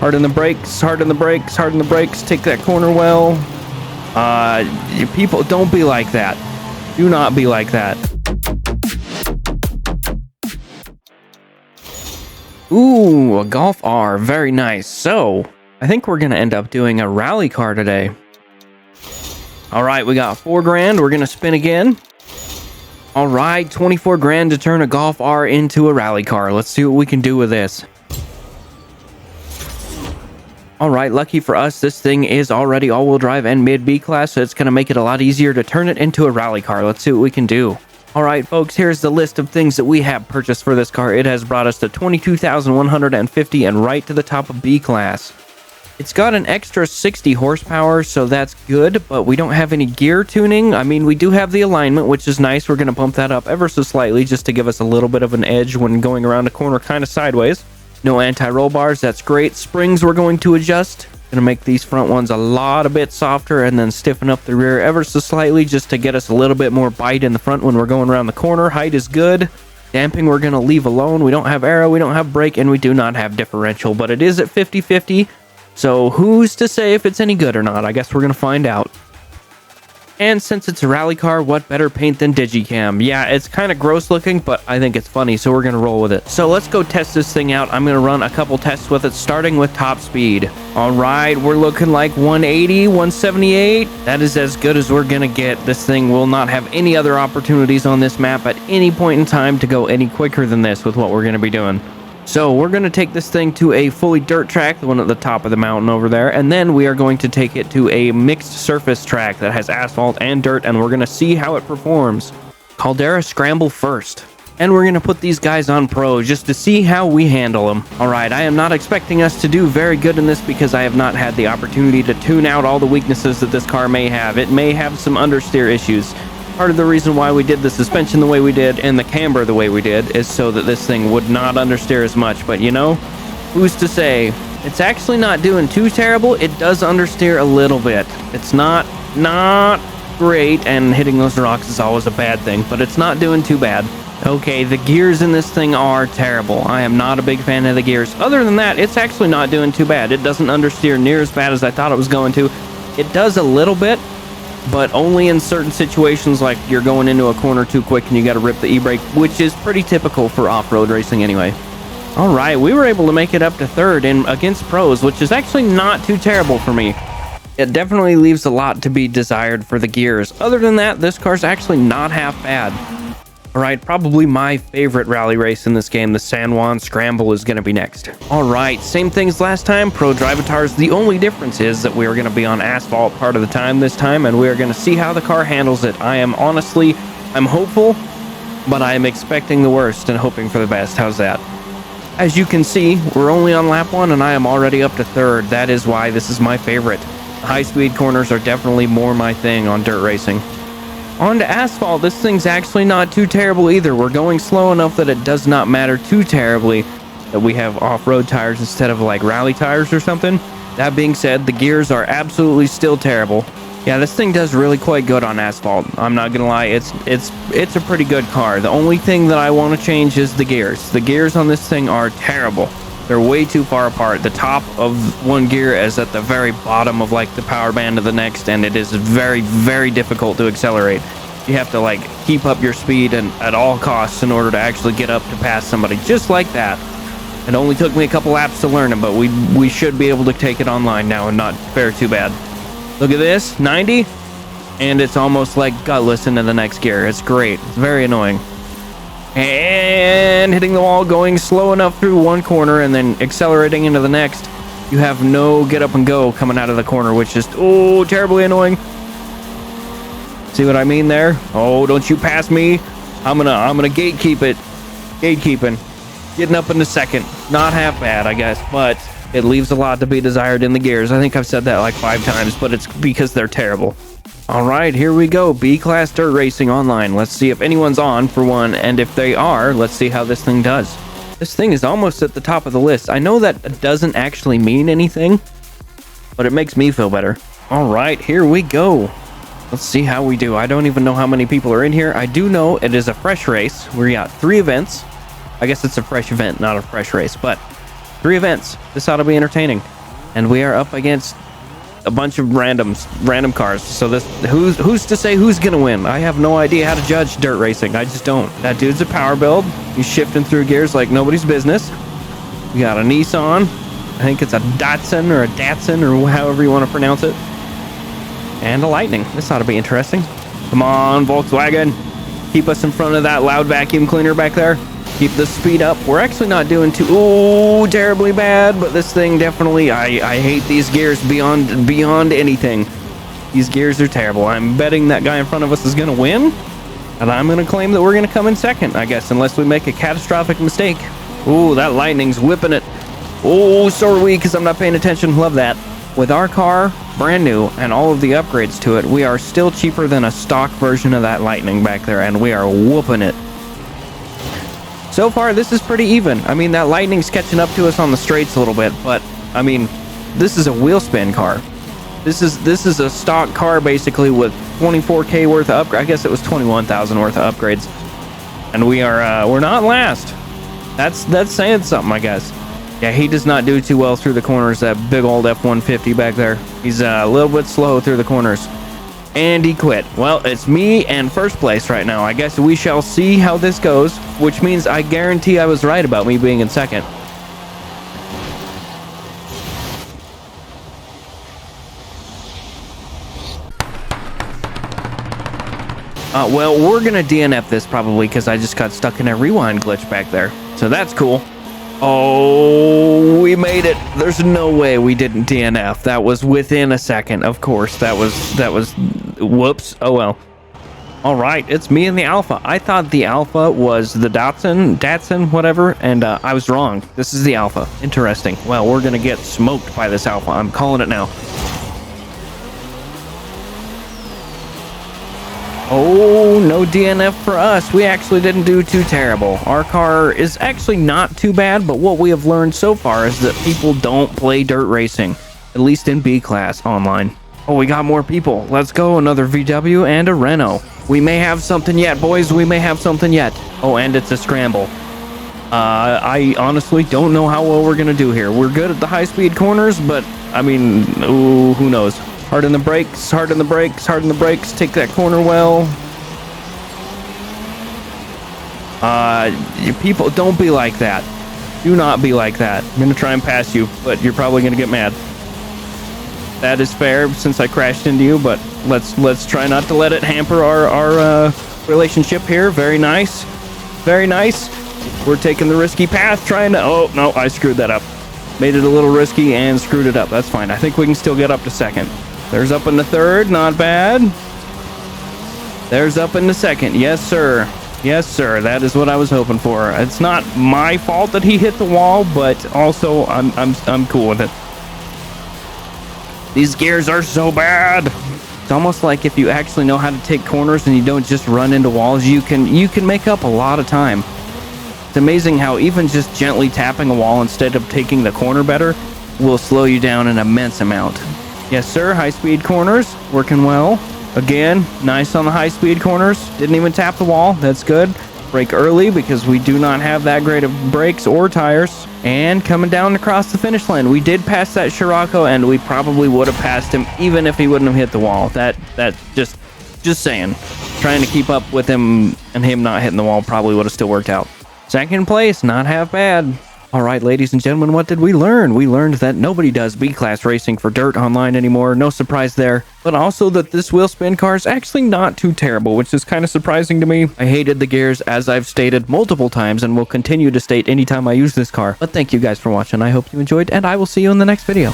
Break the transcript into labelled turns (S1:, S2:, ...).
S1: Hard on the brakes, hard on the brakes, hard on the brakes. Take that corner well. People, don't be like that. Do not be like that. Ooh, a Golf R. Very nice. So, I think we're going to end up doing a rally car today. All right, we got 4 grand. We're going to spin again. All right, 24 grand to turn a Golf R into a rally car. Let's see what we can do with this. All right, lucky for us, this thing is already all-wheel drive and mid B-class, so it's going to make it a lot easier to turn it into a rally car. Let's see what we can do. All right, folks, here's the list of things that we have purchased for this car. It has brought us to 22,150 and right to the top of B-class. It's got an extra 60 horsepower, so that's good, but we don't have any gear tuning. I mean, we do have the alignment, which is nice. We're going to bump that up ever so slightly just to give us a little bit of an edge when going around a corner kind of sideways. No anti-roll bars, that's great. Springs we're going to adjust. Going to make these front ones a bit softer and then stiffen up the rear ever so slightly just to get us a little bit more bite in the front when we're going around the corner. Height is good. Damping we're going to leave alone. We don't have aero, we don't have brake, and we do not have differential, but it is at 50-50. So who's to say if it's any good or not? I guess we're going to find out. And since it's a rally car, what better paint than Digicam? Yeah, it's kind of gross looking, but I think it's funny, so we're going to roll with it. So let's go test this thing out. I'm going to run a couple tests with it, starting with top speed. All right, we're looking like 180, 178. That is as good as we're going to get. This thing will not have any other opportunities on this map at any point in time to go any quicker than this with what we're going to be doing. So we're going to take this thing to a fully dirt track, the one at the top of the mountain over there, and then we are going to take it to a mixed surface track that has asphalt and dirt, and we're going to see how it performs. Caldera Scramble first. And we're going to put these guys on pro just to see how we handle them. Alright, I am not expecting us to do very good in this because I have not had the opportunity to tune out all the weaknesses that this car may have. It may have some understeer issues. Part of the reason why we did the suspension the way we did and the camber the way we did is so that this thing would not understeer as much. But you know, who's to say? It's actually not doing too terrible. It does understeer a little bit. It's not great, and hitting those rocks is always a bad thing, but it's not doing too bad. Okay, the gears in this thing are terrible. I am not a big fan of the gears. Other than that, it's actually not doing too bad. It doesn't understeer near as bad as I thought it was going to. It does a little bit, but only in certain situations, like you're going into a corner too quick and you got to rip the e-brake, which is pretty typical for off-road racing anyway. All right, we were able to make it up to third in against pros, which is actually not too terrible for me. It definitely leaves a lot to be desired for the gears. Other than that, this car's actually not half bad. All right, probably my favorite rally race in this game, the San Juan Scramble, is going to be next. All right, same thing as last time, pro drivatars. The only difference is that we are going to be on asphalt part of the time this time, and we are going to see how the car handles it. I'm hopeful, but I am expecting the worst and hoping for the best. How's that? As you can see, we're only on lap 1, and I am already up to third. That is why this is my favorite. High-speed corners are definitely more my thing on dirt racing. On to asphalt, this thing's actually not too terrible either. We're going slow enough that it does not matter too terribly that we have off-road tires instead of like rally tires or something. That being said, the gears are absolutely still terrible. Yeah, this thing does really quite good on asphalt. I'm not gonna lie, it's a pretty good car. The only thing that I want to change is the gears. The gears on this thing are terrible. They're way too far apart. The top of one gear is at the very bottom of like the power band of the next, and it is very, very difficult to accelerate. You have to like keep up your speed and at all costs in order to actually get up to pass somebody just like that. It only took me a couple laps to learn it, but we should be able to take it online now and not fare too bad. Look at this, 90, and it's almost like gutless into the next gear. It's great. It's very annoying. And hitting the wall, going slow enough through one corner and then accelerating into the next. You have no get up and go coming out of the corner, which is terribly annoying. See what I mean there? Oh, don't you pass me. I'm gonna gatekeep it. Gatekeeping. Getting up into second. Not half bad, I guess, but it leaves a lot to be desired in the gears. I think I've said that like 5 times, but it's because they're terrible. All right, here we go. B-Class Dirt Racing Online. Let's see if anyone's on for one, and if they are, let's see how this thing does. This thing is almost at the top of the list. I know that doesn't actually mean anything, but it makes me feel better. All right, here we go. Let's see how we do. I don't even know how many people are in here. I do know it is a fresh race. We got 3 events. I guess it's a fresh event, not a fresh race, but 3 events. This ought to be entertaining. And we are up against a bunch of random cars. So this, who's to say who's gonna win? I have no idea how to judge dirt racing. I just don't. That dude's a power build. He's shifting through gears like nobody's business. We got a Nissan. I think it's a Datsun or a Datsun or however you want to pronounce it. And a Lightning. This ought to be interesting. Come on, Volkswagen. Keep us in front of that loud vacuum cleaner back there. Keep the speed up. We're actually not doing too terribly bad, but this thing definitely, I hate these gears beyond anything. These gears are terrible. I'm betting that guy in front of us is going to win, and I'm going to claim that we're going to come in second, I guess, unless we make a catastrophic mistake. Ooh, that Lightning's whipping it. Oh, so are we, because I'm not paying attention. Love that. With our car brand new and all of the upgrades to it, we are still cheaper than a stock version of that Lightning back there, and we are whooping it. So far, this is pretty even. I mean, that Lightning's catching up to us on the straights a little bit, but I mean, this is a wheel spin car. This is a stock car basically with 24K worth of upgrades. I guess it was 21,000 worth of upgrades, and we're not last. That's saying something, I guess. Yeah, he does not do too well through the corners. That big old F-150 back there. He's a little bit slow through the corners. And he quit. Well, it's me and first place right now. I guess we shall see how this goes, which means I guarantee I was right about me being in second. Well, we're gonna DNF this probably because I just got stuck in a rewind glitch back there. So that's cool. Oh, we made it. There's no way we didn't DNF. That was within a second. Of course, that was whoops. Oh well. All right, it's me and the Alpha. I thought the Alpha was the Datsun, whatever, and I was wrong. This is the Alpha. Interesting. Well, we're gonna get smoked by this Alpha. I'm calling it now. Oh, no DNF for us. We actually didn't do too terrible. Our car is actually not too bad, but what we have learned so far is that people don't play dirt racing, at least in B class online. Oh, we got more people. Let's go. Another VW and a Renault. We may have something yet, boys. We may have something yet. Oh, and it's a scramble. I honestly don't know how well we're going to do here. We're good at the high-speed corners, but, I mean, ooh, who knows? Hard in the brakes, hard in the brakes, hard in the brakes. Take that corner well. You people, don't be like that. Do not be like that. I'm going to try and pass you, but you're probably going to get mad. That is fair since I crashed into you, but let's try not to let it hamper our relationship here. Very nice. Very nice. We're taking the risky path, trying to... Oh, no, I screwed that up. Made it a little risky and screwed it up. That's fine. I think we can still get up to second. There's up in the third. Not bad. There's up in the second. Yes, sir. Yes, sir. That is what I was hoping for. It's not my fault that he hit the wall, but also I'm cool with it. These gears are so bad. It's almost like if you actually know how to take corners and you don't just run into walls, you can make up a lot of time. It's amazing how even just gently tapping a wall instead of taking the corner better will slow you down an immense amount. Yes, sir. High-speed corners. Working well. Again, nice on the high-speed corners. Didn't even tap the wall. That's good. Brake early because we do not have that great of brakes or tires. And coming down across the finish line. We did pass that Scirocco, and we probably would have passed him even if he wouldn't have hit the wall. That just saying. Trying to keep up with him and him not hitting the wall probably would have still worked out. Second place, not half bad. All right, ladies and gentlemen, what did we learn? We learned that nobody does B-class racing for dirt online anymore. No surprise there. But also that this wheel spin car is actually not too terrible, which is kind of surprising to me. I hated the gears, as I've stated multiple times, and will continue to state anytime I use this car. But thank you guys for watching. I hope you enjoyed, and I will see you in the next video.